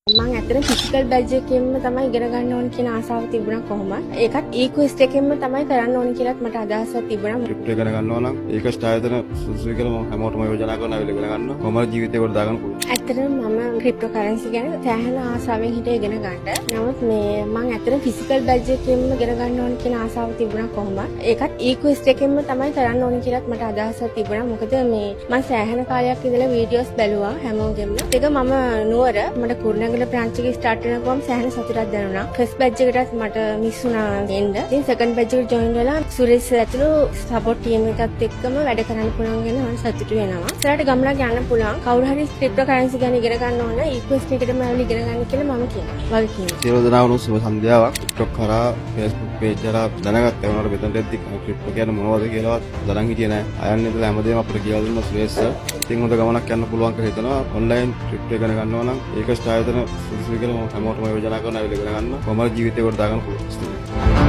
මම ඇත්තටම physical badge එකකින්ම තමයි ඉගෙන ගන්න ඕන කියන ආසාව තිබුණා කොහොමද. ඒකත් ඊක්වෙස්ට් එකකින්ම තමයි කරන්න ඕන කියලාත් මට අදහසක් තිබුණා. ක්‍රිප්ටෝ ඉගෙන ගන්නවා නම් ඒක ස්ථායතන සුදුසුයි කියලා මම හැමෝටම යෝජනා කරනවා ඉගෙන ගන්න. කොහොමද ජීවිතේ කොට දාගන්න පුළුවන්. ඇත්තටම මම ක්‍රිප්ටෝ කරන්සි ගැන සෑහෙන ආසාවෙන් හිටිය ඉගෙන ගන්න. නමුත් මම ඇත්තටම ෆිසිකල් බැජ් එකකින්ම ඉගෙන ගන්න ඕන කියන ආසාව තිබුණා කොහොමද. ඒකත් ඊක්වෙස්ට් එකකින්ම තමයි කරන්න ඕන කියලාත් මට අදහසක් තිබුණා. මොකද මම සෑහෙන කාලයක් ඉඳලා වීඩියෝස් බැලුවා හැමෝගෙම. ඒක මම නුවර මට කුරුණෑගල බ්‍රාන්ච් එකේ ස්ටාර්ට් වෙනකොම් සෑහෙන සතුටක් දැනුණා. ෆස්ට් බැච් එකටත් මට මිස් වුණා එන්න. ඉතින් සෙකන්ඩ් බැච් එකට ජොයින් වෙලා සුරේෂ් ඇතුළු සපෝට් ටීම් එකත් එක්කම වැඩ කරන්න පුළුවන් ගැන මම සතුටු වෙනවා. ඉස්සරහට ගමනක් යන්න පුළුවන්. කවුරු හරි ක්‍රිප්ටෝ කරන්සි ගැන ඉගෙන ගන්න ඕන ඊක්වෙස්ට් එකටම ඇවිල්ලා ඉගෙන ගන්න කියලා මම කියනවා. වගේ කියනවා. සියලු දෙනාම සුබ සන්ධ්‍යාවක්. ක්‍රිප්ටෝ කරා Facebook page එක දැනගත්තා. ඒනොට මෙතනට එද්දි ක්‍රිප්ටෝ කියන්නේ මොනවද කියලාවත් දැනන් හිටියේ නෑ. අයන් ඉඳලා හැමදේම අපිට කියලා දුන්නා සුරේෂ් සර්. ඉතින් හොඳ ගමනක් යන්න පුළුවන් කියලා හිතනවා. ඔන්ලයින් ක්‍රිප්ටෝ ඉගෙන ගන්නවා නම් ඒක ස්ථායතන සුදුසුයි කියලා මම හැමෝටම යෝජනා කරනවා ඉගෙන ගන්න. කොහොමද ජීවිතේ කොට දාගන්න පුළුවන්.